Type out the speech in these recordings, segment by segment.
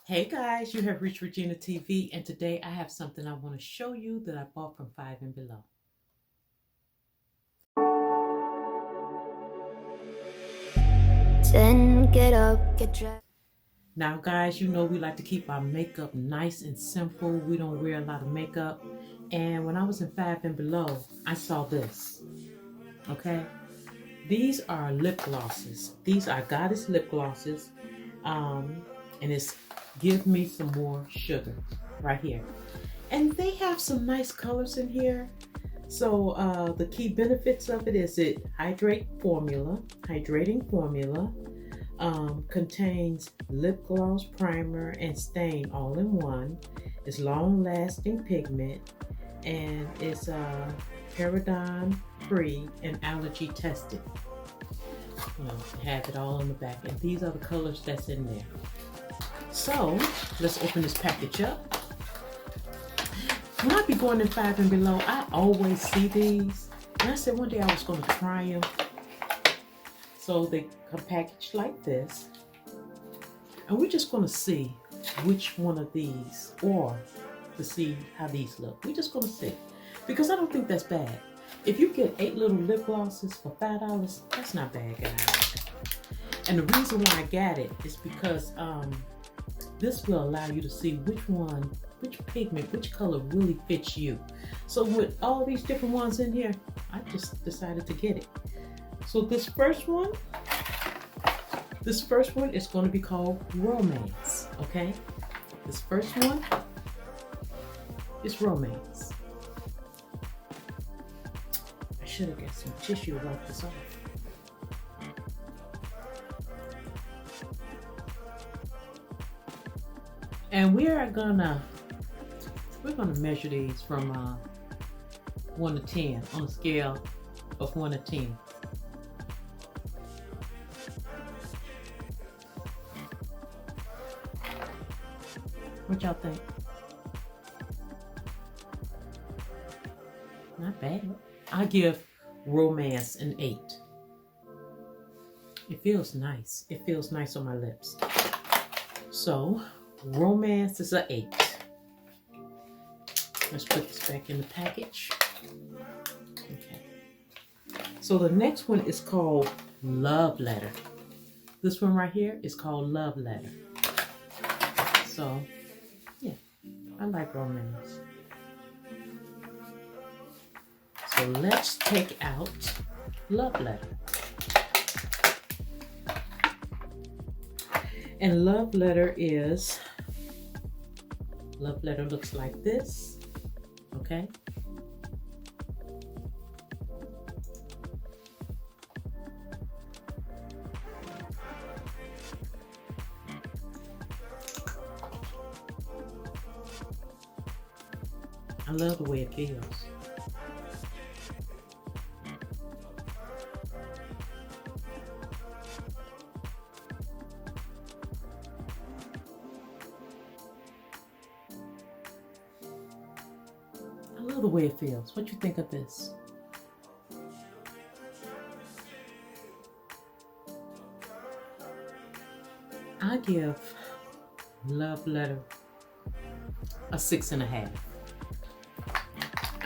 Hey guys, you have reached Regina TV, and today I have something I want to show you that I bought from Five and Below. Then get up, get dressed. Now, guys, you know we like to keep our makeup nice and simple. We don't wear a lot of makeup. And when I was in Five and Below, I saw this. Okay, these are lip glosses. These are Goddess lip glosses, um, and it's Give Me Some More Sugar right here. And they have some nice colors in here. So the key benefits of it is hydrating formula, contains lip gloss, primer, and stain all in one. It's long-lasting pigment, and it's paraben free and allergy tested. You know, have it all on the back, and these are the colors that's in there. So let's open this package up. When I be going in Five and Below, I always see these. And I said one day I was going to try them. So they come packaged like this. And we're just going to see which one of these, or to see how these look. We're just going to see. Because I don't think that's bad. If you get 8 little lip glosses for $5, that's not bad, guys. And the reason why I got it is because this will allow you to see which pigment, which color really fits you. So with all these different ones in here, I just decided to get it. So this first one is going to be called Romance, okay? This first one is Romance. I should have got some tissue to wipe this off. And we're gonna measure these from 1 to 10 on a scale of 1 to 10. What y'all think? Not bad. I give Romance an 8. It feels nice. It feels nice on my lips. So Romance is an 8. Let's put this back in the package. Okay. So the next one is called Love Letter. This one right here is called Love Letter. So, yeah, I like romance. So let's take out Love Letter. And Love Letter looks like this. Okay. I love the way it feels. I love the way it feels. What you think of this? I give Love Letter a 6.5.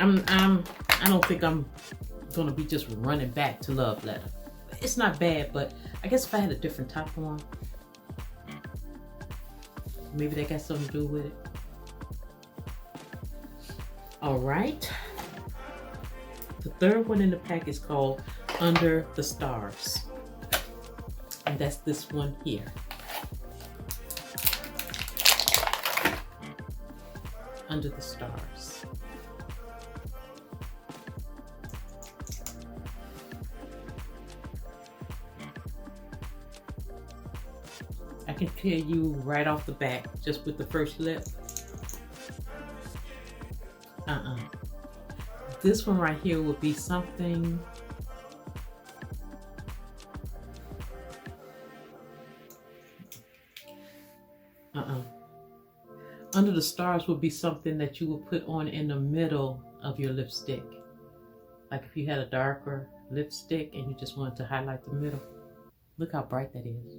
I don't think I'm gonna be just running back to Love Letter. It's not bad, but I guess if I had a different top on, maybe that got something to do with it. All right. The third one in the pack is called Under the Stars. And that's this one here. Under the Stars. I can tell you right off the bat, just with the first lip. This one right here would be something. Under the Stars would be something that you would put on in the middle of your lipstick. Like if you had a darker lipstick and you just wanted to highlight the middle. Look how bright that is.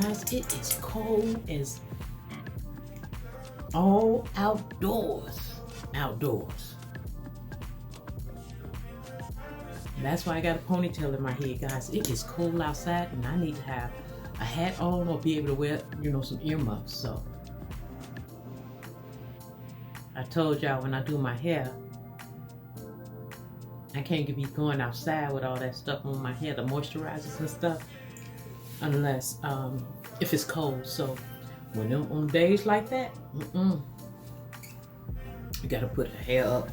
Guys, it is cold as all outdoors. Outdoors. That's why I got a ponytail in my head, guys. It is cold outside and I need to have a hat on or be able to wear, some earmuffs. So I told y'all when I do my hair, I can't be going outside with all that stuff on my hair, the moisturizers and stuff, unless if it's cold. So when on days like that, you gotta put the hair up.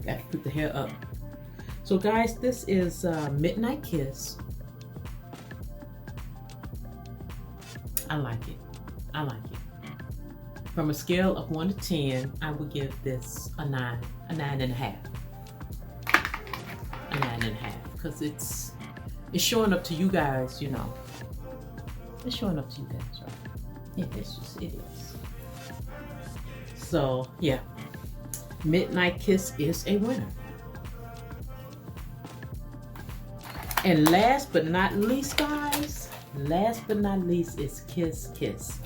Gotta put the hair up. So guys, this is Midnight Kiss. I like it. I like it. From a scale of 1 to 10, I would give this a 9, a 9.5. A 9.5, because it's showing up to you guys, It's showing up to you guys, right? Yeah, it is. So yeah, Midnight Kiss is a winner. And last but not least, guys, is Kiss Kiss.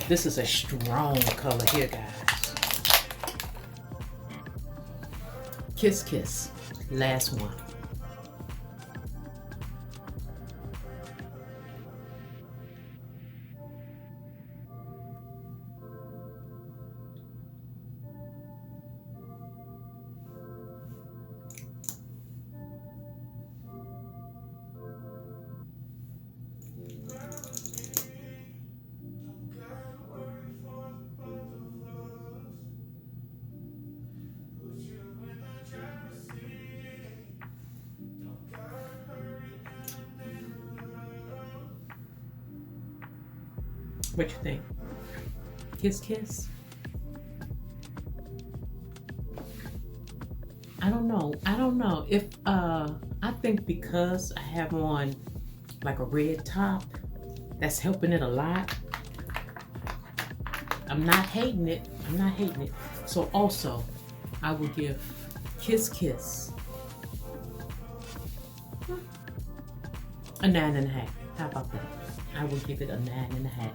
This is a strong color here, guys. Kiss Kiss, last one. What you think? Kiss Kiss? I don't know. If I think because I have on like a red top, that's helping it a lot. I'm not hating it. So also, I will give Kiss Kiss a 9.5. How about that? I will give it a 9.5.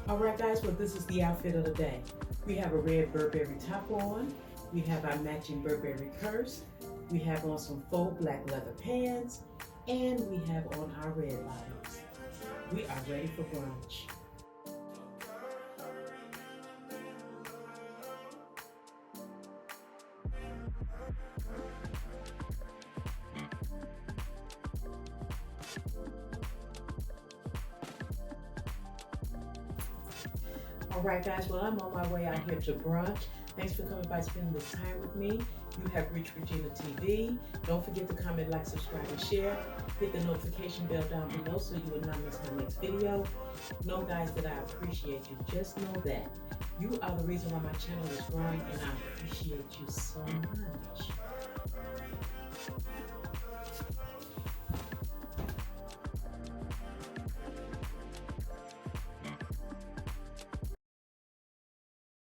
All right, guys, well, this is the outfit of the day. We have a red Burberry top on. We have our matching Burberry purse. We have on some faux black leather pants. And we have on our red bottoms. We are ready for brunch. All right, guys, well, I'm on my way out here to brunch. Thanks for coming by, spending this time with me. You have reached Regina TV. Don't forget to comment, like, subscribe, and share. Hit the notification bell down below so you will not miss my next video. Know, guys, that I appreciate you. Just know that you are the reason why my channel is growing, and I appreciate you so much.